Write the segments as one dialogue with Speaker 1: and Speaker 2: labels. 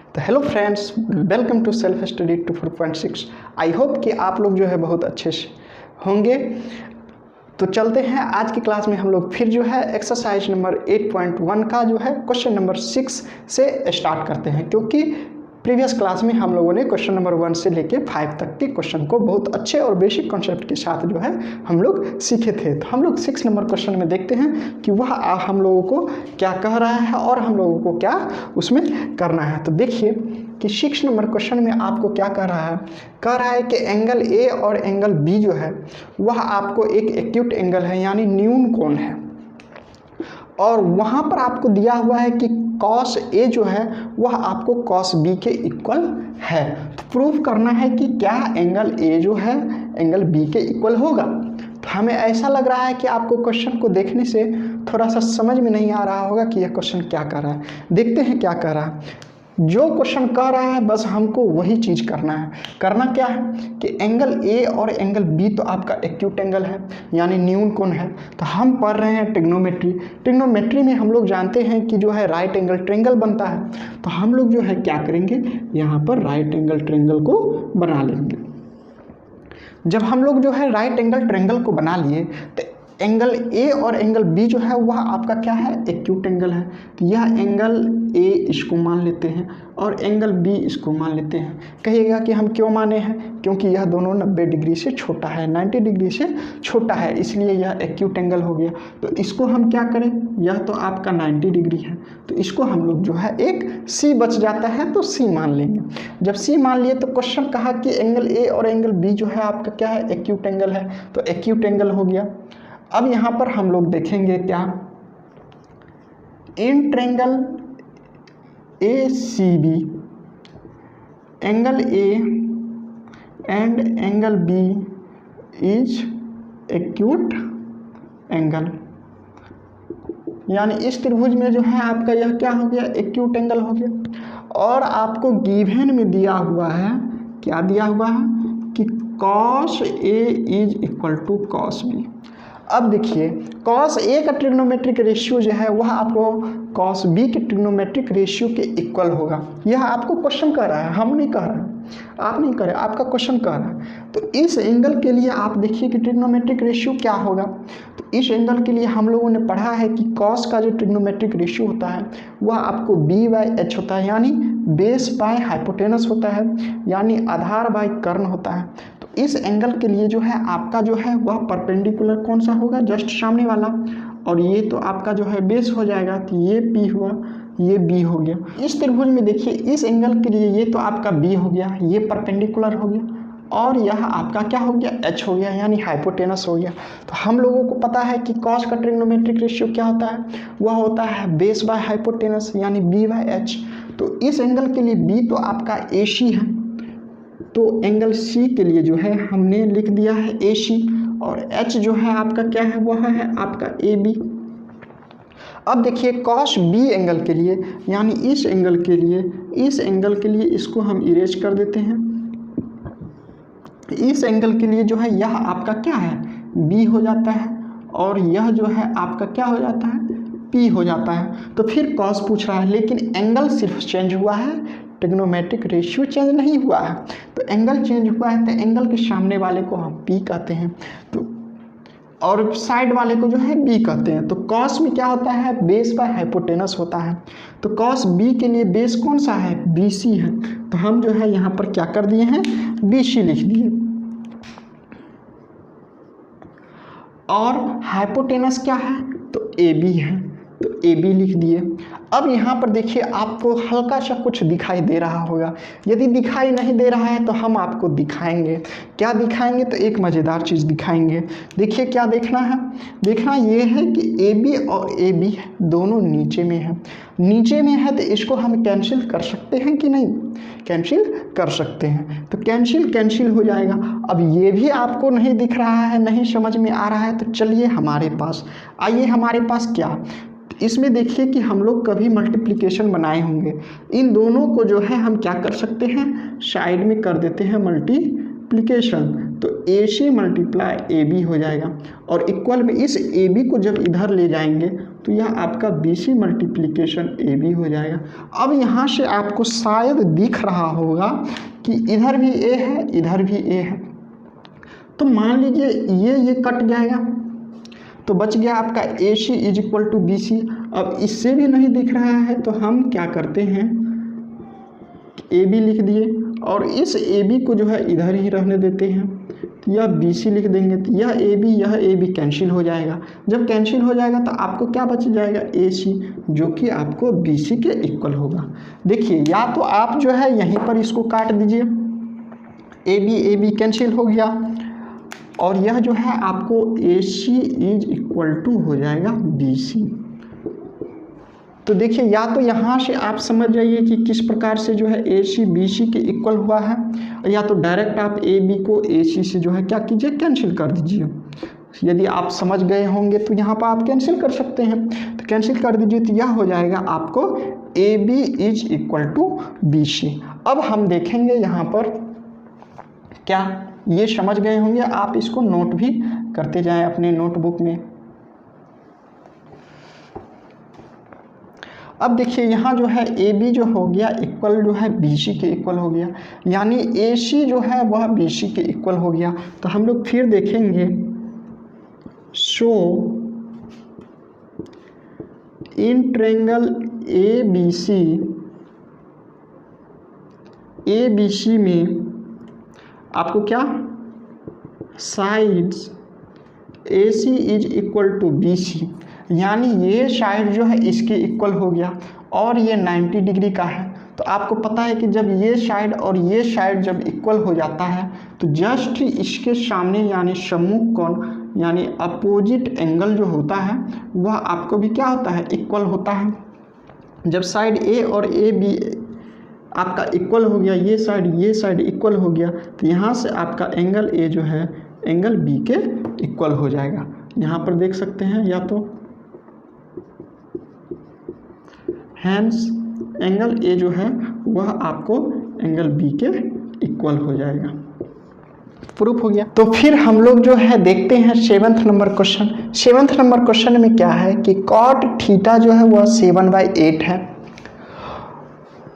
Speaker 1: तो hello friends, welcome to self study 4.6। I hope कि आप लोग जो है बहुत अच्छे से होंगे। तो चलते हैं आज की क्लास में हम लोग फिर जो है एक्सरसाइज नंबर 8.1 का जो है क्वेश्चन नंबर 6 से स्टार्ट करते हैं, क्योंकि प्रीवियस क्लास में हम लोगों ने क्वेश्चन नंबर 1 से लेके 5 तक के क्वेश्चन को बहुत अच्छे और बेसिक कॉन्सेप्ट के साथ जो है हम लोग सीखे थे। तो हम लोग 6 नंबर क्वेश्चन में देखते हैं कि वह हम लोगों को क्या कह रहा है और हम लोगों को क्या उसमें करना है। तो देखिए कि 6 नंबर क्वेश्चन में आपको क्या कह रहा है कि एंगल ए और एंगल बी जो है वह आपको एक एक्यूट एंगल है, यानी न्यून कोण है, और वहाँ पर आपको दिया हुआ है कि कॉस ए जो है वह आपको कॉस बी के इक्वल है। तो प्रूव करना है कि क्या एंगल ए जो है एंगल बी के इक्वल होगा। तो हमें ऐसा लग रहा है कि आपको क्वेश्चन को देखने से थोड़ा सा समझ में नहीं आ रहा होगा कि यह क्वेश्चन क्या कर रहा है। देखते हैं क्या कर रहा है। जो क्वेश्चन कह रहा है बस हमको वही चीज़ करना है। करना क्या है कि एंगल ए और एंगल बी तो आपका एक्यूट एंगल है, यानी न्यून कोण है। तो हम पढ़ रहे हैं ट्रिग्नोमेट्री में हम लोग जानते हैं कि जो है राइट एंगल ट्रायंगल बनता है। तो हम लोग जो है क्या करेंगे, यहाँ पर राइट एंगल ट्रायंगल को बना लेंगे। जब हम लोग जो है राइट एंगल ट्रायंगल को बना लिए तो एंगल ए और एंगल बी जो है वह आपका क्या है, एक्यूट एंगल है। तो यह एंगल ए इसको मान लेते हैं और एंगल बी इसको मान लेते हैं। कहिएगा कि हम क्यों माने हैं, क्योंकि यह दोनों 90 डिग्री से छोटा है, 90 डिग्री से छोटा है, इसलिए यह एक्यूट एंगल हो गया। तो इसको हम क्या करें, यह तो आपका 90 डिग्री है, तो इसको हम लोग जो है एक सी बच जाता है तो सी मान लेंगे। जब सी मान लिए तो क्वेश्चन कहा कि एंगल ए और एंगल बी जो है आपका क्या है, एक्यूट एंगल है, तो एक्यूट एंगल हो गया। अब यहाँ पर हम लोग देखेंगे क्या, in triangle A C B angle A and angle B is acute angle, यानी इस त्रिभुज में जो है आपका यह क्या हो गया, एक्यूट एंगल हो गया। और आपको गिवन में दिया हुआ है, क्या दिया हुआ है कि cos A is equal to cos B. अब देखिए कॉस ए का ट्रिग्नोमेट्रिक रेशियो जो है वह आपको कॉस बी के ट्रिग्नोमेट्रिक रेशियो के इक्वल होगा। यह आपको क्वेश्चन कह रहा है, हम नहीं कह रहे हैं, आप नहीं कह रहे, आपका क्वेश्चन कह रहा है। तो इस एंगल के लिए आप देखिए कि ट्रिग्नोमेट्रिक रेशियो क्या होगा। तो इस एंगल के लिए हम लोगों ने पढ़ा है कि कॉस का जो ट्रिग्नोमेट्रिक रेशियो होता है वह आपको b/h होता है, यानी बेस बाय हाइपोटेनस होता है, यानी आधार बाय कर्ण होता है। तो इस एंगल के लिए जो है आपका जो है वह परपेंडिकुलर कौन सा होगा, जस्ट सामने वाला, और ये तो आपका जो है बेस हो जाएगा। तो ये P हुआ, ये B हो गया। इस त्रिभुज में देखिए इस एंगल के लिए ये तो आपका B हो गया, ये परपेंडिकुलर हो गया, और यह आपका क्या हो गया, H हो गया, यानी हाइपोटेनस हो गया। तो हम लोगों को पता है कि कॉस का ट्रिग्नोमेट्रिक रेशियो क्या होता है, वह होता है बेस बाय हाइपोटेनस, यानी B/h। तो इस एंगल के लिए B तो आपका AC है, तो एंगल C के लिए जो है हमने लिख दिया है AC, और H जो है आपका क्या है, वह है आपका AB। अब देखिए कॉस B एंगल के लिए, यानी इस एंगल के लिए इसको हम इरेज कर देते हैं। इस एंगल के लिए जो है यह आपका क्या है, B हो जाता है, और यह जो है आपका क्या हो जाता है, P हो जाता है। तो फिर कॉस पूछ रहा है, लेकिन एंगल सिर्फ चेंज हुआ है, ट्रिग्नोमेट्रिक रेशियो चेंज नहीं हुआ है। तो एंगल चेंज हुआ है तो एंगल के सामने वाले को हम P कहते हैं, तो और साइड वाले को जो है B कहते हैं। तो कॉस में क्या होता है, बेस बाय हाइपोटेनस होता है। तो कॉस B के लिए बेस कौन सा है, BC है। तो हम जो है यहाँ पर क्या कर दिए हैं, BC लिख दिए, और हाइपोटेनस क्या है, तो AB है, तो AB लिख दिए। अब यहाँ पर देखिए आपको हल्का सा कुछ दिखाई दे रहा होगा। यदि दिखाई नहीं दे रहा है तो हम आपको दिखाएंगे। क्या दिखाएंगे, तो एक मज़ेदार चीज़ दिखाएंगे। देखिए क्या देखना है, देखना ये है कि AB और AB दोनों नीचे में है। नीचे में है तो इसको हम कैंसिल कर सकते हैं कि नहीं, कैंसिल कर सकते हैं। तो कैंसिल हो जाएगा। अब ये भी आपको नहीं दिख रहा है, नहीं समझ में आ रहा है, तो चलिए हमारे पास आइए, हमारे पास क्या, इसमें देखिए कि हम लोग कभी मल्टीप्लिकेशन बनाए होंगे। इन दोनों को जो है हम क्या कर सकते हैं, साइड में कर देते हैं मल्टीप्लिकेशन। तो AC मल्टीप्लाई AB हो जाएगा, और इक्वल में इस AB को जब इधर ले जाएंगे तो यह आपका BC मल्टीप्लिकेशन AB हो जाएगा। अब यहाँ से आपको शायद दिख रहा होगा कि इधर भी A है, इधर भी A है, तो मान लीजिए ये कट जाएगा, तो बच गया आपका AC is equal to BC। अब इससे भी नहीं दिख रहा है तो हम क्या करते हैं, AB लिख दिए और इस AB को जो है इधर ही रहने देते हैं, तो यह BC लिख देंगे, तो यह AB कैंसिल हो जाएगा। जब कैंसिल हो जाएगा तो आपको क्या बच जाएगा, AC, जो कि आपको BC के इक्वल होगा। देखिए, या तो आप जो है यहीं पर इसको काट दीजिए, AB कैंसिल हो गया, और यह जो है आपको AC इज इक्वल टू हो जाएगा BC। तो देखिए, या तो यहाँ से आप समझ जाइए कि किस प्रकार से जो है AC BC के इक्वल हुआ है, या तो डायरेक्ट आप AB को AC से जो है क्या कीजिए, कैंसिल कर दीजिए। यदि आप समझ गए होंगे तो यहाँ पर आप कैंसिल कर सकते हैं, तो कैंसिल कर दीजिए, तो यह हो जाएगा आपको AB is equal to BC। अब हम देखेंगे यहाँ पर, क्या ये समझ गए होंगे, आप इसको नोट भी करते जाएं अपने नोटबुक में। अब देखिए, यहाँ जो है AB जो हो गया इक्वल जो है BC के इक्वल हो गया, यानी AC जो है वह BC के इक्वल हो गया। तो हम लोग फिर देखेंगे, शो इन ट्रायंगल ABC में आपको क्या, sides AC is equal to BC, यानी ये साइड जो है इसके इक्वल हो गया, और ये 90 डिग्री का है। तो आपको पता है कि जब ये साइड और ये साइड जब इक्वल हो जाता है तो जस्ट इसके सामने यानी सम्मुख कोण यानी अपोजिट एंगल जो होता है वह आपको भी क्या होता है, इक्वल होता है। जब साइड A और AB आपका इक्वल हो गया, ये साइड इक्वल हो गया, तो यहाँ से आपका एंगल A जो है एंगल B के इक्वल हो जाएगा। यहाँ पर देख सकते हैं, या तो हैंस एंगल A जो है वह आपको एंगल B के इक्वल हो जाएगा। प्रूफ हो गया। तो फिर हम लोग जो है देखते हैं 7th number question. 7th number question में क्या है कि कॉट थीटा जो है वह 7/8 है।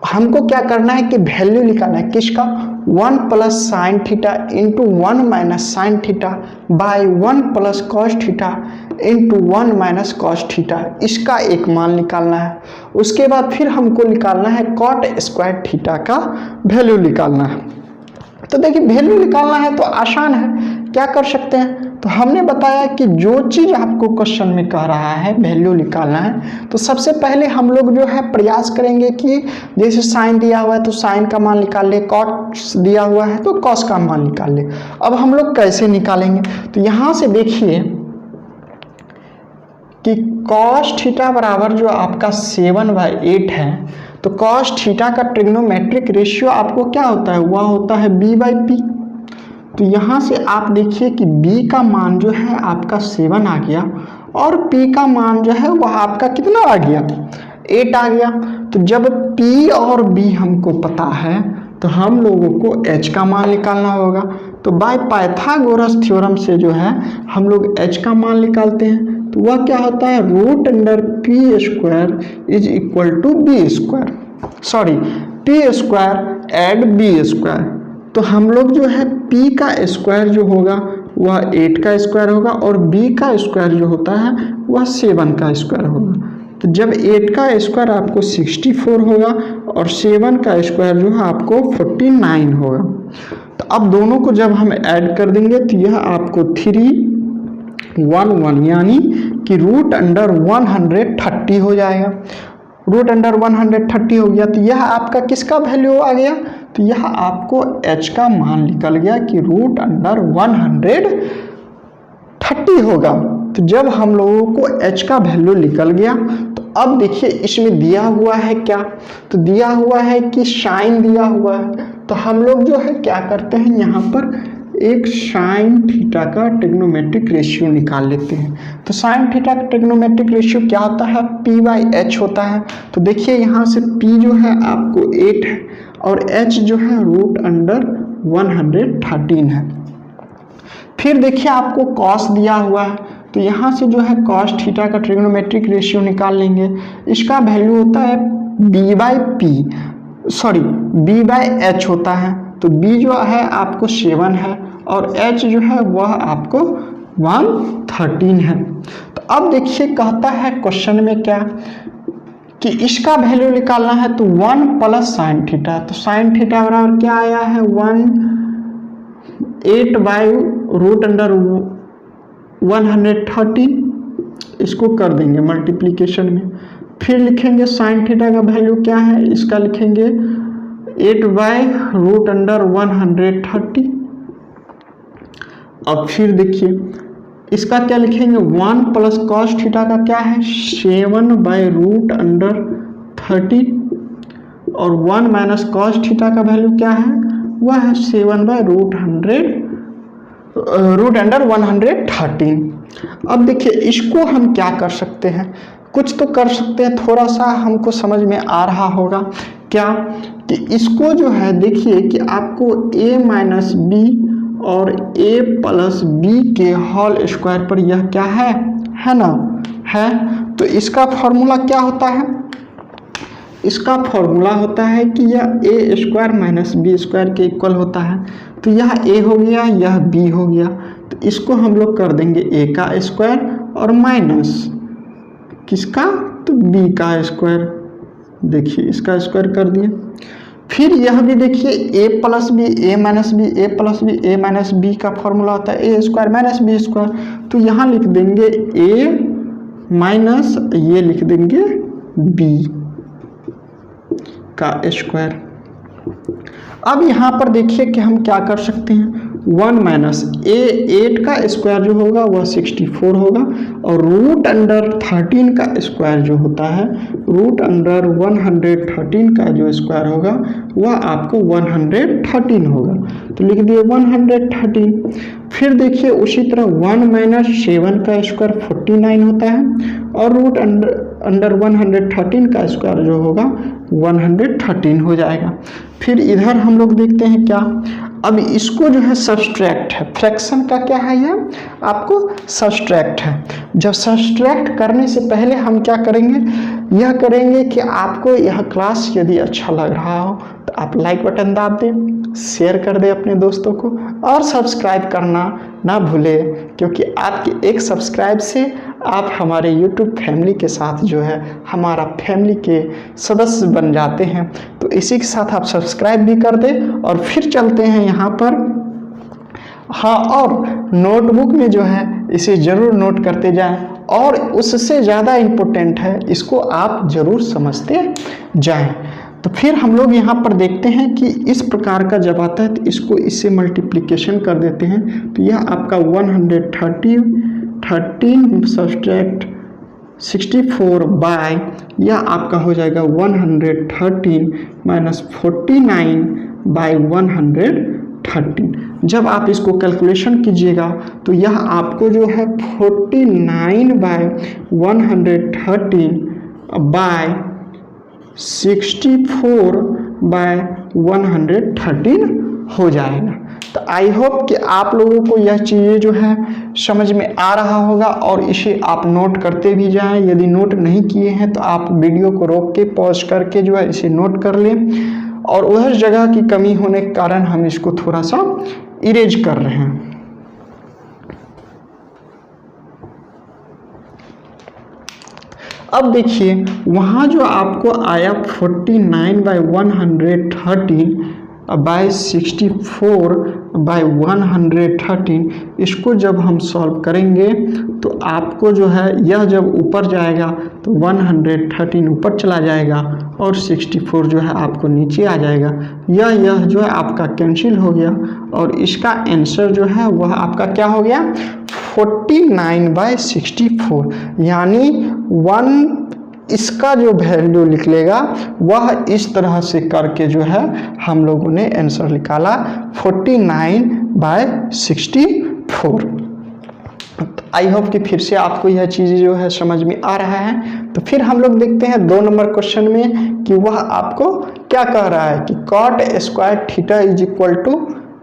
Speaker 1: हमको क्या करना है कि वैल्यू निकालना है, किसका, 1 plus sine theta into 1 minus sine theta by 1 plus cos theta into 1 minus cos theta, इसका एक मान निकालना है। उसके बाद फिर हमको निकालना है कॉट स्क्वायर थीटा का वैल्यू निकालना है। तो देखिए, वैल्यू निकालना है तो आसान है, क्या कर सकते हैं, तो हमने बताया कि जो चीज़ आपको क्वेश्चन में कह रहा है वैल्यू निकालना है, तो सबसे पहले हम लोग जो है प्रयास करेंगे कि जैसे साइन दिया हुआ है तो साइन का मान निकाल ले, कॉस दिया हुआ है तो कॉस का मान निकाल ले। अब हम लोग कैसे निकालेंगे, तो यहाँ से देखिए कि कॉस थीटा बराबर जो आपका 7/8 है, तो कॉस थीटा का ट्रिग्नोमेट्रिक रेशियो आपको क्या होता है, वह होता है B/P। तो यहाँ से आप देखिए कि B का मान जो है आपका 7 आ गया, और P का मान जो है वह आपका कितना आ गया, 8 आ गया। तो जब P और B हमको पता है तो हम लोगों को H का मान निकालना होगा। तो बाय पाइथागोरस थ्योरम से जो है हम लोग H का मान निकालते हैं, तो वह क्या होता है, √P² is equal to P² add B²। तो हम लोग जो है P का स्क्वायर जो होगा वह 8 का स्क्वायर होगा, और B का स्क्वायर जो होता है वह 7 का स्क्वायर होगा। तो जब 8 का स्क्वायर आपको 64 होगा और 7 का स्क्वायर जो है आपको 49 होगा। तो अब दोनों को जब हम ऐड कर देंगे तो यह आपको 311 यानी कि √130 हो जाएगा। √130 हो गया, तो यह आपका किसका वैल्यू आ गया, तो यह आपको H का मान निकल गया कि √130 होगा। तो जब हम लोगों को H का वैल्यू निकल गया, तो अब देखिए इसमें दिया हुआ है क्या, तो दिया हुआ है कि साइन दिया हुआ है। तो हम लोग जो है क्या करते हैं, यहाँ पर एक साइन थीटा का ट्रिग्नोमेट्रिक रेशियो निकाल लेते हैं। तो साइन थीटा का ट्रिग्नोमेट्रिक रेशियो क्या होता है, P/H होता है। तो देखिए यहाँ से P जो है आपको 8 है और H जो है √113 है। फिर देखिए आपको कॉस दिया हुआ है, तो यहाँ से जो है कॉस थीटा का ट्रिग्नोमेट्रिक रेशियो निकाल लेंगे। इसका वैल्यू होता है b बाई एच होता है। तो b जो है आपको 7 है और h जो है वह आपको 113 है। तो अब देखिए कहता है क्वेश्चन में क्या कि इसका वैल्यू निकालना है, तो 1 प्लस साइन थीटा। तो साइन थीटा बराबर क्या आया है 8 बाई रूट अंडर 113, इसको कर देंगे मल्टीप्लिकेशन में। फिर लिखेंगे साइन थीटा का वैल्यू क्या है, इसका लिखेंगे 8 बाई रूट अंडर 130। अब फिर देखिए इसका क्या लिखेंगे 1 प्लस कॉस थीटा का क्या है 7 बाई रूट अंडर 30 और 1 माइनस कॉस थीटा का वैल्यू क्या है वह है 7 बाई रूट अंडर 113। अब देखिए इसको हम क्या कर सकते हैं, कुछ तो कर सकते हैं, थोड़ा सा हमको समझ में आ रहा होगा क्या कि इसको जो है देखिए कि आपको a माइनस बी और a प्लस बी के होल स्क्वायर पर यह क्या है ना है। तो इसका फॉर्मूला क्या होता है, इसका फॉर्मूला होता है कि यह a square minus B square के इक्वल होता है। तो यह a हो गया, यह b हो गया, तो इसको हम लोग कर देंगे a का स्क्वायर और माइनस किसका, तो b का स्क्वायर। देखिए इसका स्क्वायर कर दिए। फिर यह भी देखिए a plus B A minus B A plus B A minus B का फॉर्मूला होता है a square minus B square. तो यहाँ लिख देंगे a माइनस ये लिख देंगे b का स्क्वायर। अब यहाँ पर देखिए कि हम क्या कर सकते हैं, 1 माइनस 8 का स्क्वायर जो होगा वह 64 होगा और रूट अंडर 13 का स्क्वायर जो होता है रूट अंडर 113 का जो स्क्वायर होगा वह आपको 113 होगा। तो लिख दिए 113। फिर देखिए उसी तरह 1 माइनस 7 का स्क्वायर 49 होता है और रूट अंडर 113 का स्क्वायर जो होगा 113 हो जाएगा। फिर इधर हम लोग देखते हैं क्या, अब इसको जो है सब्सट्रैक्ट है, फ्रैक्शन का क्या है यह आपको सब्सट्रैक्ट है। जब सब्सट्रैक्ट करने से पहले हम क्या करेंगे, यह करेंगे कि आपको यह क्लास यदि अच्छा लग रहा हो तो आप लाइक बटन दाब दें, शेयर कर दें अपने दोस्तों को और सब्सक्राइब करना ना भूलें, क्योंकि आपके एक सब्सक्राइब से आप हमारे YouTube फैमिली के साथ जो है हमारा फैमिली के सदस्य बन जाते हैं। तो इसी के साथ आप सब्सक्राइब भी कर दें। और फिर चलते हैं यहाँ पर, हाँ, और नोटबुक में जो है इसे ज़रूर नोट करते जाएं और उससे ज़्यादा इम्पोर्टेंट है इसको आप ज़रूर समझते जाएं। तो फिर हम लोग यहाँ पर देखते हैं कि इस प्रकार का जब आता है तो इसको इससे मल्टीप्लिकेशन कर देते हैं। तो यह आपका 113 सब्सट्रैक्ट 64 बाय यह आपका हो जाएगा 113 माइनस 49 बाय 113। जब आप इसको कैलकुलेशन कीजिएगा तो यह आपको जो है 49 बाय 113 बाय 64 बाय 113 हो जाएगा। तो आई होप कि आप लोगों को यह चीज़ें जो है समझ में आ रहा होगा और इसे आप नोट करते भी जाएं। यदि नोट नहीं किए हैं तो आप वीडियो को रोक के पॉज करके जो है इसे नोट कर लें और उधर जगह की कमी होने के कारण हम इसको थोड़ा सा इरेज कर रहे हैं। अब देखिए वहाँ जो आपको आया 49 बाई 113 बाई 64 बाई 113, इसको जब हम सॉल्व करेंगे तो आपको जो है यह जब ऊपर जाएगा तो 113 ऊपर चला जाएगा और 64 जो है आपको नीचे आ जाएगा। यह जो है आपका कैंसिल हो गया और इसका आंसर जो है वह आपका क्या हो गया 49 बाई 64, यानी 1 इसका जो वैल्यू निकलेगा वह इस तरह से करके जो है हम लोगों ने आंसर निकाला 49 बाय 64। आई होप कि फिर से आपको यह चीज़ जो है समझ में आ रहा है। तो फिर हम लोग देखते हैं 2 नंबर क्वेश्चन में कि वह आपको क्या कह रहा है कि cot square theta is equal to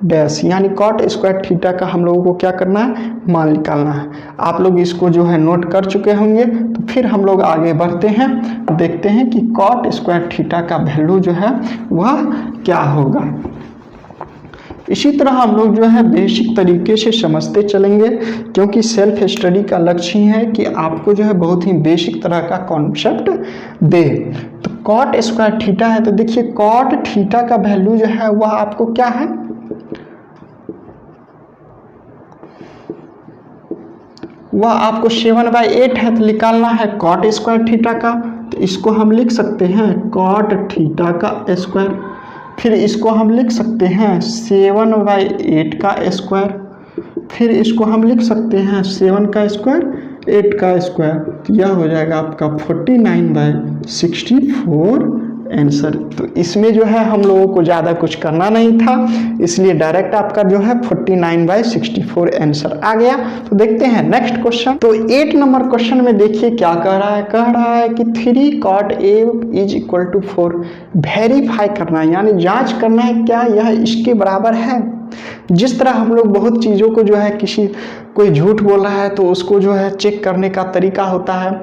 Speaker 1: dash, यानी कॉट स्क्वायर थीटा का हम लोगों को क्या करना है, मान निकालना है। आप लोग इसको जो है नोट कर चुके होंगे, तो फिर हम लोग आगे बढ़ते हैं, देखते हैं कि कॉट स्क्वायर थीटा का वैल्यू जो है वह क्या होगा। इसी तरह हम लोग जो है बेसिक तरीके से समझते चलेंगे, क्योंकि सेल्फ स्टडी का लक्ष्य ही है कि आपको जो है बहुत ही बेसिक तरह का कॉन्सेप्ट दे। तो कॉट स्क्वायर थीटा है, तो देखिए कॉट थीटा का वैल्यू जो है वह आपको क्या है, वह आपको 7/8 है, तो निकालना है कॉट स्क्वायर थीटा का। तो इसको हम लिख सकते हैं कॉट थीटा का स्क्वायर, फिर इसको हम लिख सकते हैं 7/8 का स्क्वायर, फिर इसको हम लिख सकते हैं 7 का स्क्वायर 8 का स्क्वायर। तो यह हो जाएगा आपका 49/64 आंसर। तो इसमें जो है हम लोगों को ज़्यादा कुछ करना नहीं था, इसलिए डायरेक्ट आपका जो है 49/64 आंसर आ गया। तो देखते हैं नेक्स्ट क्वेश्चन। तो 8 नंबर क्वेश्चन में देखिए क्या कह रहा है कि 3 cot A = 4 वेरीफाई करना है, यानी जांच करना है क्या यह इसके बराबर है। जिस तरह हम लोग बहुत चीज़ों को जो है कोई झूठ बोल रहा है तो उसको जो है चेक करने का तरीका होता है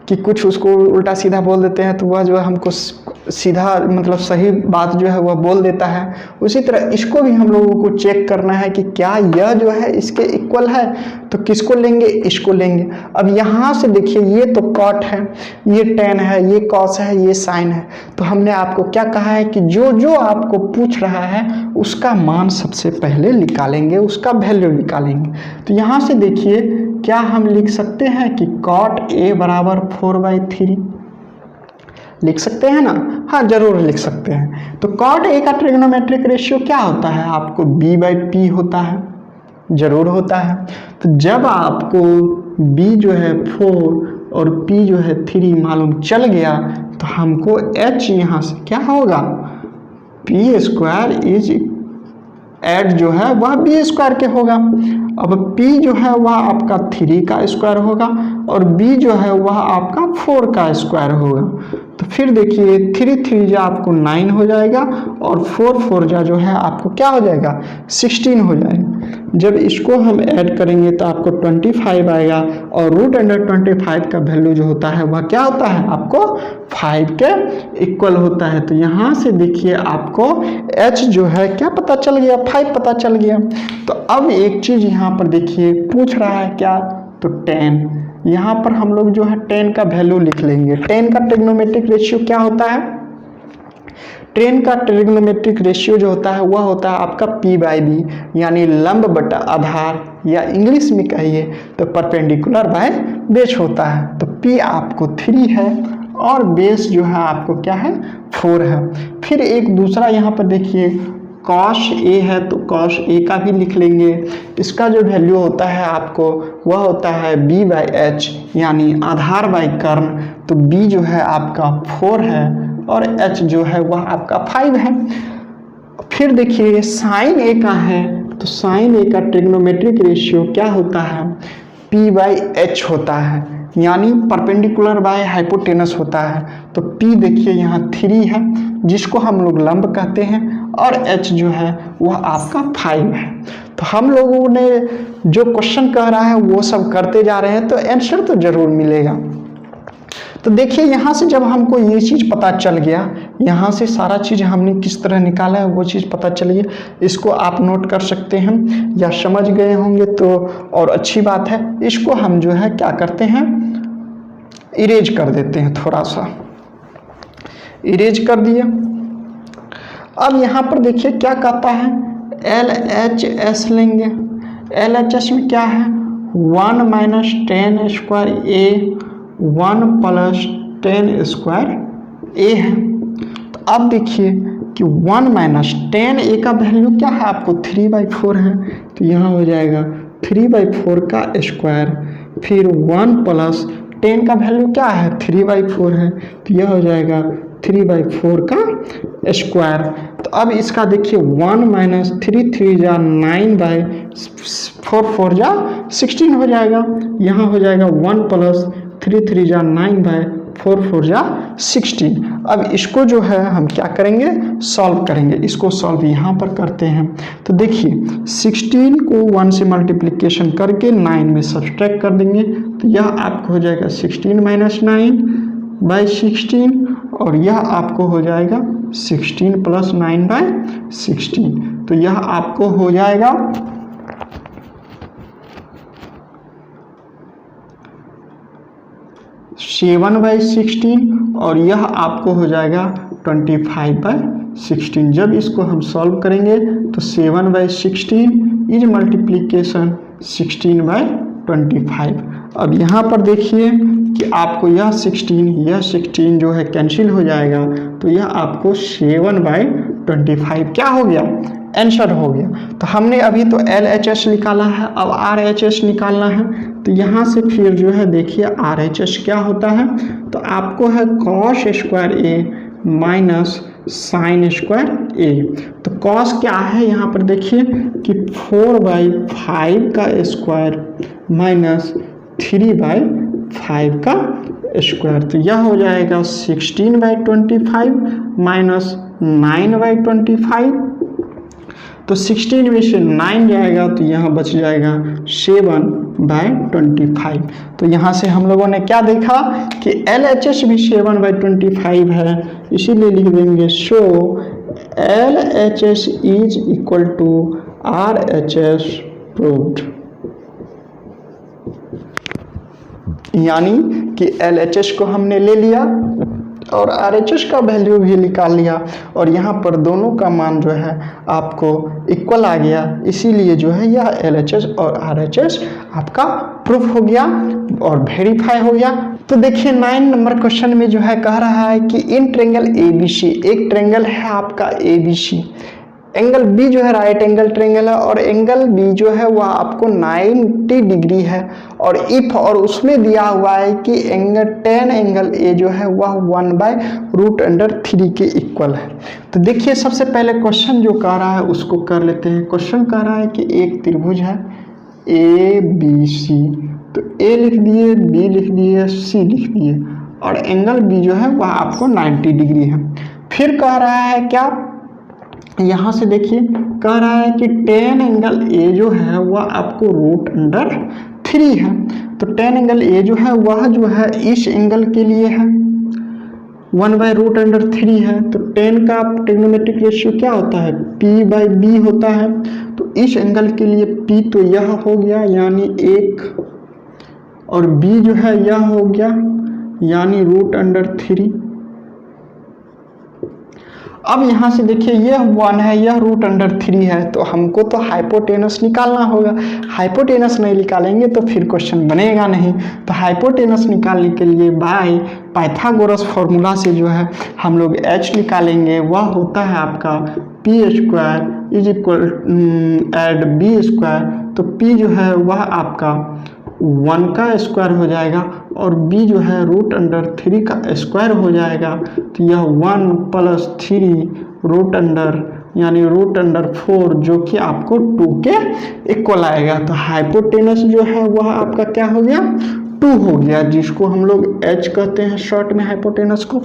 Speaker 1: कि कुछ उसको उल्टा सीधा बोल देते हैं, तो वह जो है हमको सीधा मतलब सही बात जो है वह बोल देता है। उसी तरह इसको भी हम लोगों को चेक करना है कि क्या यह जो है इसके इक्वल है, तो किसको लेंगे, इसको लेंगे। अब यहाँ से देखिए ये तो कॉट है, ये टेन है, ये कॉस है, ये साइन है। तो हमने आपको क्या कहा है कि जो आपको पूछ रहा है उसका मान सबसे पहले निकालेंगे, उसका वैल्यू निकालेंगे। तो यहाँ से देखिए क्या हम लिख सकते हैं कि cot A = 4/3 लिख सकते हैं ना, हाँ जरूर लिख सकते हैं। तो cot A का ट्रिग्नोमेट्रिक रेशियो क्या होता है, आपको B/P होता है, जरूर होता है। तो जब आपको B जो है 4 और P जो है 3 मालूम चल गया, तो हमको H यहाँ से क्या होगा, P² एड जो है वह B² के होगा। अब P जो है वह आपका 3 का स्क्वायर होगा और B जो है वह आपका 4 का स्क्वायर होगा। तो फिर देखिए 3 3 जा आपको 9 हो जाएगा और 4 4 जा जो है आपको क्या हो जाएगा, 16 हो जाएगा। जब इसको हम ऐड करेंगे तो आपको 25 आएगा और √25 का वैल्यू जो होता है वह क्या होता है, आपको 5 के इक्वल होता है। तो यहाँ से देखिए आपको H जो है क्या पता चल गया, 5 पता चल गया। तो अब एक चीज़ यहाँ पर देखिए पूछ रहा है क्या, तो 10। यहाँ पर हम लोग जो है 10 का वैल्यू लिख लेंगे। 10 का ट्रिग्नोमेट्रिक रेशियो क्या होता है, 10 का ट्रिग्नोमेट्रिक रेशियो जो होता है वह होता है आपका P/B, यानी लंब बटा आधार, या इंग्लिश में कहिए तो परपेंडिकुलर बाय बेस होता है। तो P आपको 3 है और बेस जो है आपको क्या है, 4 है। फिर एक दूसरा यहाँ पर देखिए cos A है, तो cos A का भी लिख लेंगे। इसका जो वैल्यू होता है आपको वह होता है B/H, यानी आधार बाई कर्ण। तो B जो है आपका 4 है और H जो है वह आपका 5 है। फिर देखिए sin A का है, तो sin A का ट्रिग्नोमेट्रिक रेशियो क्या होता है, P/H होता है, यानी परपेंडिकुलर बाय हाइपोटेनस होता है। तो P देखिए यहाँ 3 है जिसको हम लोग लंब कहते हैं और H जो है वह आपका 5 है। तो हम लोगों ने जो क्वेश्चन कह रहा है वो सब करते जा रहे हैं, तो आंसर तो जरूर मिलेगा। तो देखिए यहाँ से जब हमको ये चीज़ पता चल गया, यहाँ से सारा चीज़ हमने किस तरह निकाला है वो चीज़ पता चल गई। इसको आप नोट कर सकते हैं या समझ गए होंगे तो और अच्छी बात है। इसको हम जो है क्या करते हैं, इरेज कर देते हैं, थोड़ा सा इरेज कर दिया। अब यहाँ पर देखिए क्या कहता है, LHS लेंगे। LHS में क्या है, 1 - 10² A 1 + 10² A है। तो अब देखिए कि 1 - 10 A का वैल्यू क्या है, आपको 3/4 है। तो यहाँ हो जाएगा 3/4 का स्क्वायर, फिर 1 + 10 का वैल्यू क्या है, 3/4 है। तो यह हो जाएगा 3/4 का स्क्वायर। तो अब इसका देखिए 1 - 3 3 जा 9/4 4 जा 16 हो जाएगा। यहाँ हो जाएगा 1 + 3 3 जा 9/4 4 4 जा 16। अब इसको जो है हम क्या करेंगे, सॉल्व करेंगे। इसको सॉल्व यहाँ पर करते हैं। तो देखिए 16 को 1 से मल्टीप्लिकेशन करके 9 में सब्सट्रैक्ट कर देंगे, तो यह आपको हो जाएगा 16 माइनस 9/16, और यह आपको हो जाएगा 16 प्लस 9/16। तो यह आपको हो जाएगा 7/16, और यह आपको हो जाएगा 25/16। जब इसको हम सॉल्व करेंगे तो 7/16 इज मल्टीप्लीकेशन 16/25। अब यहाँ पर देखिए कि आपको यह 16 जो है कैंसिल हो जाएगा, तो यह आपको 7/25 क्या हो गया, आंसर हो गया। तो हमने अभी तो LHS निकाला है, अब RHS निकालना है। तो यहाँ से फिर जो है देखिए RHS क्या होता है, तो आपको है cos square A minus sine square A। तो cos क्या है यहाँ पर देखिए कि 4/5 का स्क्वायर माइनस 3/5 का स्क्वायर, तो यह हो जाएगा 16/25 माइनस 9/25। तो 16 में से 9 जाएगा तो यहाँ बच जाएगा 7/25। तो यहाँ से हम लोगों ने क्या देखा कि LHS भी 7/25 है, इसीलिए लिख देंगे so LHS is equal to RHS proved. यानी कि LHS को हमने ले लिया और RHS का वैल्यू भी निकाल लिया, और यहाँ पर दोनों का मान जो है आपको इक्वल आ गया, इसीलिए जो है यह LHS और RHS आपका प्रूफ हो गया और वेरीफाई हो गया। तो देखिए 9 नंबर क्वेश्चन में जो है कह रहा है कि इन ट्रेंगल ABC, एक ट्रेंगल है आपका ABC, एंगल B जो है राइट एंगल ट्रेंगल है, और एंगल B जो है वह आपको 90 डिग्री है, और इफ और उसमें दिया हुआ है कि tan एंगल A जो है वह 1/√3 के इक्वल है। तो देखिए सबसे पहले क्वेश्चन जो कह रहा है उसको कर लेते हैं। क्वेश्चन कह रहा है कि एक त्रिभुज है ABC, तो A लिख दिए, B लिख दिए, C लिख दिए, और एंगल B जो है वह आपको 90 डिग्री है। फिर कह रहा है क्या, यहाँ से देखिए कह रहा है कि tan एंगल A जो है वह आपको √3 है। तो tan एंगल A जो है वह जो है इस एंगल के लिए है 1/√3 है। तो tan का ट्रिग्नोमेट्रिक रेशियो क्या होता है, P/B होता है। तो इस एंगल के लिए P तो यह हो गया यानी 1, और B जो है यह हो गया यानी √3। अब यहाँ से देखिए यह 1 है, यह √3 है, तो हमको तो हाइपोटेनस निकालना होगा। हाइपोटेनस नहीं निकालेंगे तो फिर क्वेश्चन बनेगा नहीं। तो हाइपोटेनस निकालने के लिए बाय पाइथागोरस फॉर्मूला से जो है हम लोग H निकालेंगे, वह होता है आपका P² is equal add B²। तो P जो है वह आपका 1 का स्क्वायर हो जाएगा, और B जो है √3 का स्क्वायर हो जाएगा। तो यह 1 + 3 यानी √4 जो कि आपको 2 के इक्वल आएगा। तो हाइपोटेनस जो है वह आपका क्या हो गया, 2 हो गया, जिसको हम लोग H कहते हैं शॉर्ट में हाइपोटेनस को।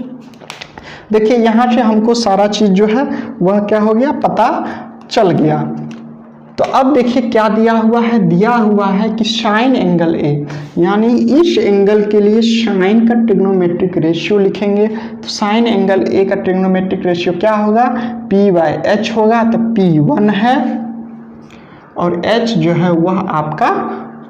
Speaker 1: देखिए यहाँ से हमको सारा चीज़ जो है वह क्या हो गया, पता चल गया। तो अब देखिए क्या दिया हुआ है कि साइन एंगल A, यानी इस एंगल के लिए साइन का ट्रिग्नोमेट्रिक रेशियो लिखेंगे। तो साइन एंगल A का ट्रिग्नोमेट्रिक रेशियो क्या होगा, P/H होगा। तो P 1 है और H जो है वह आपका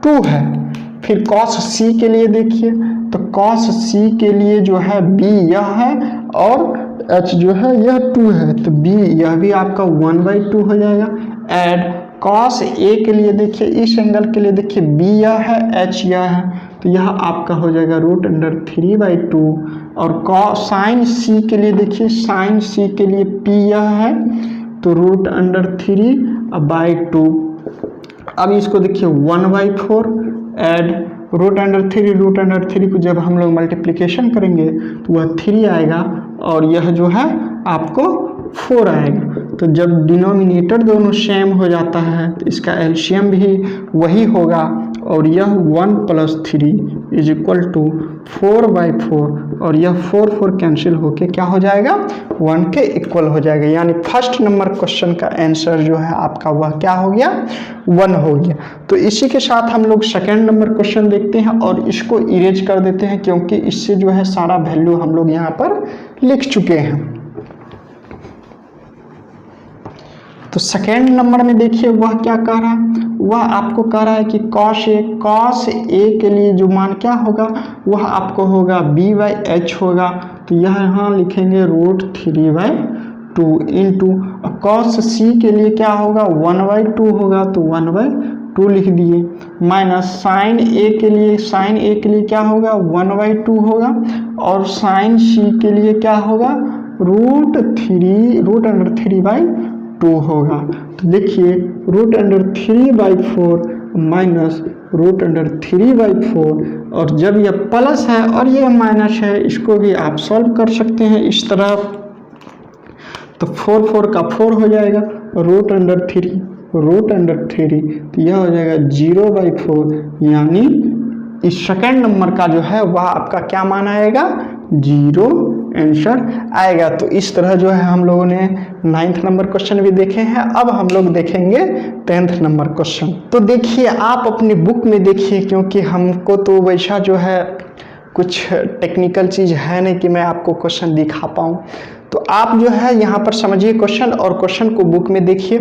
Speaker 1: 2 है। फिर cos C के लिए देखिए, तो cos C के लिए जो है B यह है और H जो है यह 2 है, तो B यह भी आपका 1/2 हो जाएगा। एड cos A के लिए देखिए, इस एंगल के लिए देखिए B यह है, H यह है, तो यह आपका हो जाएगा √3/2। और sin C के लिए देखिए, sin C के लिए P यह है तो √3/2। अब इसको देखिए 1/4 एड √3 को जब हम लोग मल्टीप्लिकेशन करेंगे तो वह 3 आएगा, और यह जो है आपको 4 आएगा। तो जब डिनोमिनेटर दोनों सेम हो जाता है तो इसका एलसीएम भी वही होगा, और यह 1 + 3 इज इक्वल टू 4/4 और यह 4 कैंसिल होके क्या हो जाएगा 1 के इक्वल हो जाएगा। यानी फर्स्ट नंबर क्वेश्चन का आंसर जो है आपका वह क्या हो गया 1 हो गया। तो इसी के साथ हम लोग सेकेंड नंबर क्वेश्चन देखते हैं और इसको इरेज कर देते हैं क्योंकि इससे जो है सारा वैल्यू हम लोग यहाँ पर लिख चुके हैं। तो सेकेंड नंबर में देखिए वह क्या कह रहा है, वह आपको कह रहा है कि cos a के लिए जो मान क्या होगा वह आपको होगा b/h होगा। तो यह यहाँ लिखेंगे √3/2 इंटू cos c के लिए क्या होगा 1/2 होगा तो 1/2 लिख दिए, माइनस sin a के लिए क्या होगा 1/2 होगा और sin c के लिए क्या होगा √3/2 होगा। तो देखिए √3/4 माइनस √3/4 और जब यह प्लस है और ये माइनस है इसको भी आप सॉल्व कर सकते हैं इस तरह। तो 4 का 4 हो जाएगा √3 तो यह हो जाएगा 0/4 यानी इस सेकेंड नंबर का जो है वह आपका क्या मान आएगा 0 आंसर आएगा। तो इस तरह जो है हम लोगों ने 9th नंबर क्वेश्चन भी देखे हैं। अब हम लोग देखेंगे 10th नंबर क्वेश्चन। तो देखिए आप अपनी बुक में देखिए क्योंकि हमको तो वैसा जो है कुछ टेक्निकल चीज़ है नहीं कि मैं आपको क्वेश्चन दिखा पाऊँ। तो आप जो है यहाँ पर समझिए क्वेश्चन और क्वेश्चन को बुक में देखिए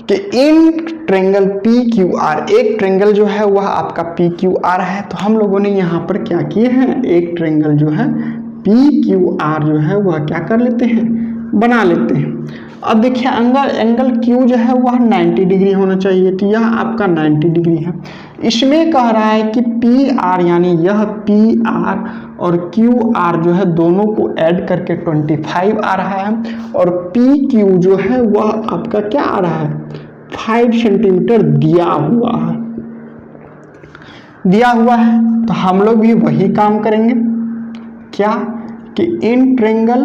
Speaker 1: कि इन ट्रेंगल PQR, एक ट्रेंगल जो है वह आपका PQR है। तो हम लोगों ने यहाँ पर क्या किए हैं एक ट्रेंगल जो है PQR जो है वह क्या कर लेते हैं बना लेते हैं। अब देखिए एंगल Q जो है वह 90 डिग्री होना चाहिए। तो यह आपका 90 डिग्री है। इसमें कह रहा है कि PR यानी यह PR और QR जो है दोनों को ऐड करके 25 आ रहा है और PQ जो है वह आपका क्या आ रहा है 5 सेंटीमीटर दिया हुआ है। तो हम लोग भी वही काम करेंगे क्या कि इन ट्रेंगल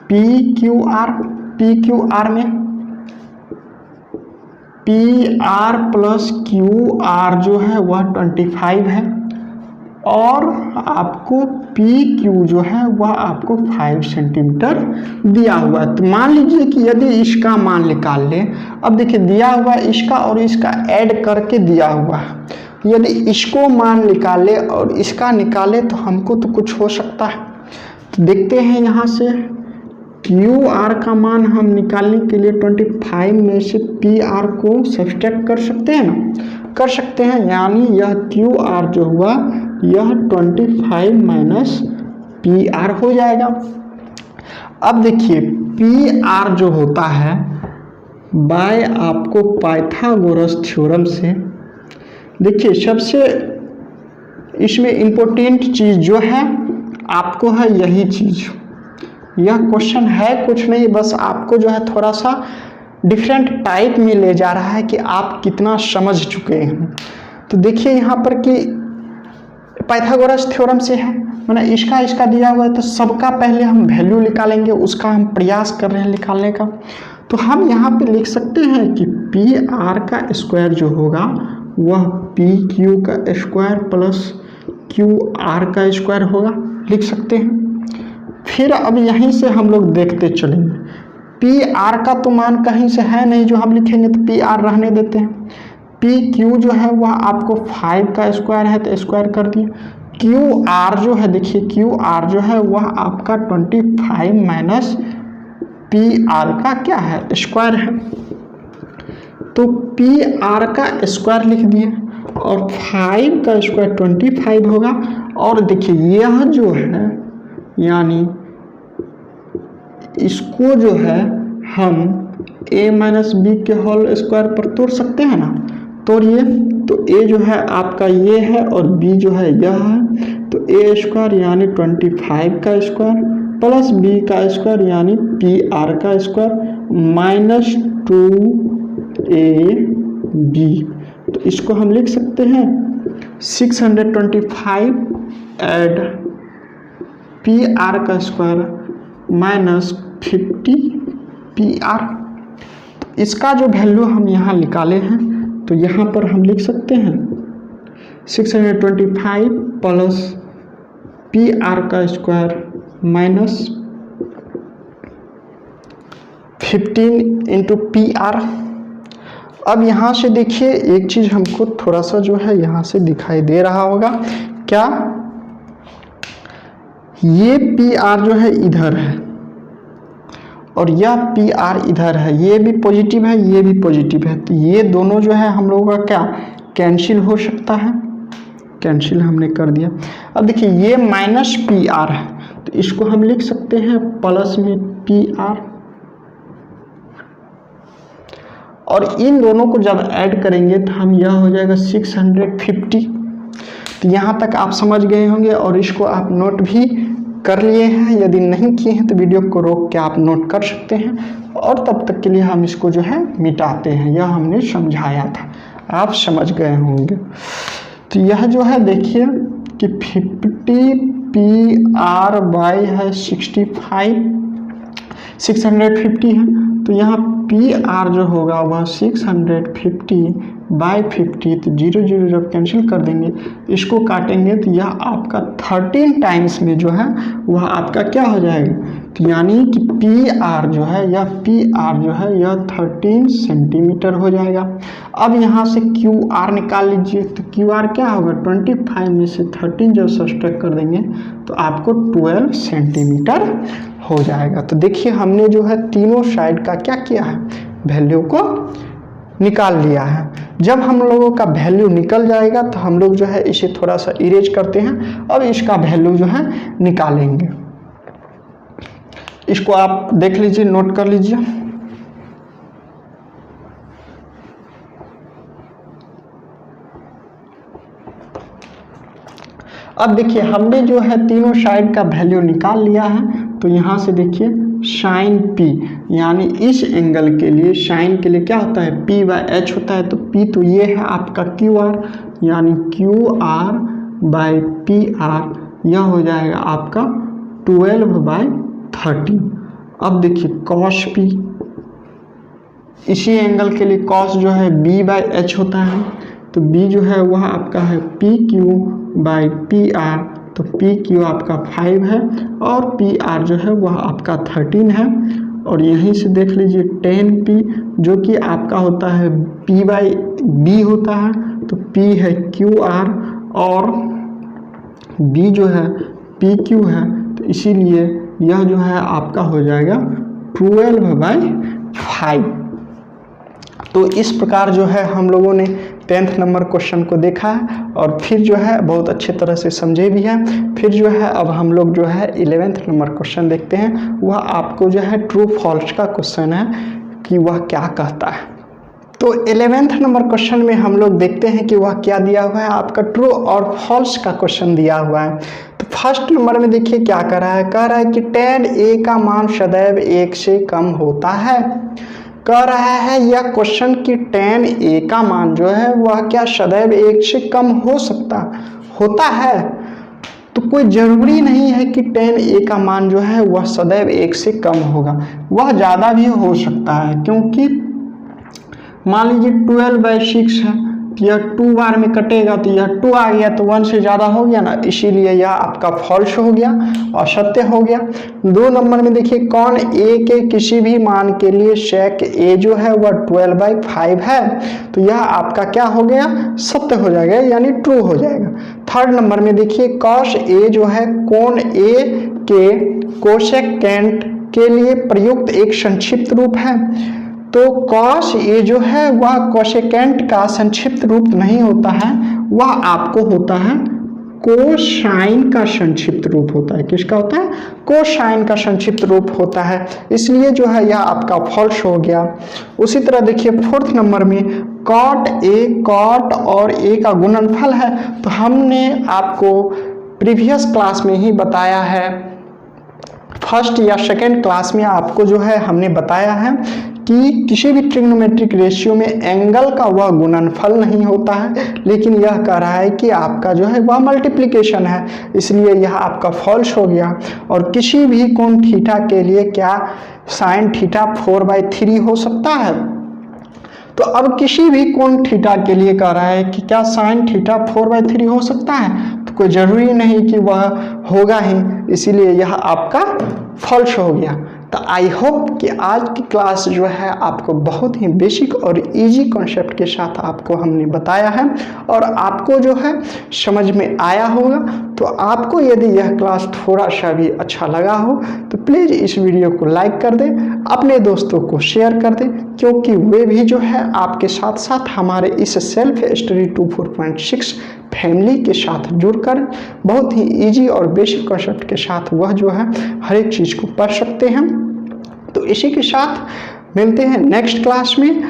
Speaker 1: PQR में PR प्लस QR जो है वह 25 है और आपको PQ जो है वह आपको 5 सेंटीमीटर दिया हुआ है। तो मान लीजिए कि यदि इसका मान निकाल लें, अब देखिए दिया हुआ इसका और इसका ऐड करके दिया हुआ है। यदि इसको मान निकाले और इसका निकाले तो हमको तो कुछ हो सकता है। तो देखते हैं यहाँ से QR का मान हम निकालने के लिए 25 में से PR को सब्सट्रैक्ट कर सकते हैं ना, कर सकते हैं। यानी यह QR जो हुआ यह 25 माइनस PR हो जाएगा। अब देखिए PR जो होता है बाय आपको पाइथागोरस थ्योरम से, देखिए सबसे इसमें इम्पोर्टेंट चीज़ जो है आपको है यही चीज़। यह क्वेश्चन है कुछ नहीं, बस आपको जो है थोड़ा सा डिफरेंट टाइप में ले जा रहा है कि आप कितना समझ चुके हैं। तो देखिए यहाँ पर कि पाइथागोरस थ्योरम से है, मैंने इसका दिया हुआ है तो सबका पहले हम वैल्यू निकालेंगे, उसका हम प्रयास कर रहे हैं निकालने का। तो हम यहाँ पे लिख सकते हैं कि PR का स्क्वायर जो होगा वह PQ का स्क्वायर प्लस QR का स्क्वायर होगा, लिख सकते हैं। फिर अब यहीं से हम लोग देखते चलेंगे। PR का तो मान कहीं से है नहीं जो हम लिखेंगे, तो PR रहने देते हैं। PQ जो है वह आपको 5 का स्क्वायर है तो स्क्वायर कर दिए। QR जो है देखिए QR जो है वह आपका 25 माइनस PR का क्या है स्क्वायर है। तो PR का स्क्वायर लिख दिए और 5 का स्क्वायर 25 होगा। और देखिए यह जो है यानी इसको जो है हम a माइनस बी के होल स्क्वायर पर तोड़ सकते हैं ना, तोड़िए। तो a जो है आपका ये है और b जो है यह है। तो a स्क्वायर यानी 25 का स्क्वायर प्लस b का स्क्वायर यानी PR का स्क्वायर माइनस 2ab। तो इसको हम लिख सकते हैं 625 ऐड PR का स्क्वायर माइनस 50 PR। तो इसका जो वैल्यू हम यहाँ निकाले हैं तो यहाँ पर हम लिख सकते हैं 625 प्लस पी आर का square minus 15 into P R. अब यहाँ से देखिए एक चीज़ हमको थोड़ा सा जो है यहाँ से दिखाई दे रहा होगा, क्या ये पी आर जो है इधर है और यह पी आर इधर है, ये भी पॉजिटिव है ये भी पॉजिटिव है, तो ये दोनों जो है हम लोगों का क्या कैंसिल हो सकता है, कैंसिल हमने कर दिया। अब देखिए ये माइनस पी आर है तो इसको हम लिख सकते हैं प्लस में पी आर, और इन दोनों को जब ऐड करेंगे तो हम यह हो जाएगा 650। तो यहाँ तक आप समझ गए होंगे और इसको आप नोट भी कर लिए हैं, यदि नहीं किए हैं तो वीडियो को रोक के आप नोट कर सकते हैं। और तब तक के लिए हम इसको जो है मिटाते हैं, यह हमने समझाया था, आप समझ गए होंगे। तो यह जो है देखिए कि 50 पी आर बाई है 65 650 है, तो यहाँ पी आर जो होगा वह 650 बाई 50, तो 0 0 जब कैंसिल कर देंगे इसको काटेंगे तो यह आपका 13 टाइम्स में जो है वह आपका क्या हो जाएगा, तो यानी कि पी आर जो है यह पी आर जो है यह 13 सेंटीमीटर हो जाएगा। अब यहाँ से क्यू आर निकाल लीजिए, तो क्यू आर क्या होगा 25 में से 13 जब सब्ट्रैक्ट कर देंगे तो आपको 12 सेंटीमीटर हो जाएगा। तो देखिए हमने जो है तीनों साइड का क्या किया है, वैल्यू को निकाल लिया है। जब हम लोगों का वैल्यू निकल जाएगा तो हम लोग जो है इसे थोड़ा सा इरेज करते हैं, अब इसका वैल्यू जो है निकालेंगे। इसको आप देख लीजिए, नोट कर लीजिए। अब देखिए हमने जो है तीनों साइड का वैल्यू निकाल लिया है, तो यहाँ से देखिए साइन पी, यानी इस एंगल के लिए साइन के लिए क्या होता है पी बाय एच होता है, तो पी तो ये है आपका क्यू आर, यानी Q R by P R यह हो जाएगा आपका 12 बाय 13। अब देखिए कॉस पी, इसी एंगल के लिए कॉस जो है बी बाय एच होता है, तो बी जो है वह आपका है P Q by P R, तो पी क्यू आपका 5 है और पी आर जो है वह आपका 13 है। और यहीं से देख लीजिए 10 पी जो कि आपका होता है पी बाई बी होता है, तो पी है क्यू आर और बी जो है पी क्यू है, तो इसीलिए यह जो है आपका हो जाएगा 12 बाई 5। तो इस प्रकार जो है हम लोगों ने 10th नंबर क्वेश्चन को देखा है और फिर जो है बहुत अच्छे तरह से समझे भी हैं। फिर जो है अब हम लोग जो है 11th नंबर क्वेश्चन देखते हैं। वह आपको जो है ट्रू फॉल्स का क्वेश्चन है कि वह क्या कहता है। तो 11th नंबर क्वेश्चन में हम लोग देखते हैं कि वह क्या दिया हुआ है, आपका ट्रू और फॉल्स का क्वेश्चन दिया हुआ है। तो फर्स्ट नंबर में देखिए क्या कह रहा है कि tan a का मान सदैव 1 से कम होता है। कह रहा है यह क्वेश्चन कि tan a का मान जो है वह क्या सदैव 1 से कम हो सकता होता है। तो कोई ज़रूरी नहीं है कि tan a का मान जो है वह सदैव 1 से कम होगा, वह ज़्यादा भी हो सकता है। क्योंकि मान लीजिए 12/6 है, यह 2 बार में कटेगा तो यह 2 आ गया, तो 1 से ज़्यादा हो गया ना, इसीलिए यह आपका फॉल्स हो गया, असत्य हो गया। 2 नंबर में देखिए कौन a के किसी भी मान के लिए sec a जो है वह 12/5 है, तो यह आपका क्या हो गया, सत्य हो जाएगा, यानी ट्रू हो जाएगा। 3rd नंबर में देखिए cos a जो है कोण a के कोसेकेंट के लिए प्रयुक्त एक संक्षिप्त रूप है। तो cos a जो है वह कोसेकेंट का संक्षिप्त रूप नहीं होता है, वह आपको होता है कोसाइन का संक्षिप्त रूप होता है। किसका होता है, कोसाइन का संक्षिप्त रूप होता है, इसलिए जो है यह आपका फॉल्स हो गया। उसी तरह देखिए 4th नंबर में cot और a का गुणनफल है, तो हमने आपको प्रीवियस क्लास में ही बताया है, फर्स्ट या सेकेंड क्लास में आपको जो है हमने बताया है कि किसी भी ट्रिग्नोमेट्रिक रेशियो में एंगल का वह गुणनफल नहीं होता है, लेकिन यह कह रहा है कि आपका जो है वह मल्टीप्लिकेशन है, इसलिए यह आपका फॉल्स हो गया। और किसी भी कोण थीटा के लिए क्या साइन थीटा 4/3 हो सकता है, तो अब किसी भी कोण थीटा के लिए कह रहा है कि क्या साइन थीटा 4/3 हो सकता है, तो कोई ज़रूरी नहीं कि वह होगा ही, इसीलिए यह आपका फॉल्स हो गया। तो आई होप कि आज की क्लास जो है आपको बहुत ही बेसिक और इजी कॉन्सेप्ट के साथ आपको हमने बताया है और आपको जो है समझ में आया होगा। तो आपको यदि यह क्लास थोड़ा सा भी अच्छा लगा हो तो प्लीज़ इस वीडियो को लाइक कर दें, अपने दोस्तों को शेयर कर दें, क्योंकि वे भी जो है आपके साथ साथ हमारे इस सेल्फ स्टडी 2.4.6 फैमिली के साथ जुड़कर बहुत ही इजी और बेसिक कॉन्सेप्ट के साथ वह जो है हर एक चीज़ को पढ़ सकते हैं। तो इसी के साथ मिलते हैं नेक्स्ट क्लास में।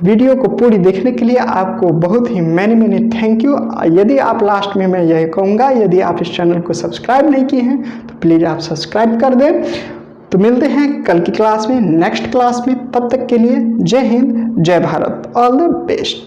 Speaker 1: वीडियो को पूरी देखने के लिए आपको बहुत ही मैनी थैंक यू। यदि आप लास्ट में मैं यही कहूँगा, यदि आप इस चैनल को सब्सक्राइब नहीं किए हैं तो प्लीज़ आप सब्सक्राइब कर दें। तो मिलते हैं कल की क्लास में, नेक्स्ट क्लास में। तब तक के लिए जय हिंद, जय भारत, ऑल द बेस्ट।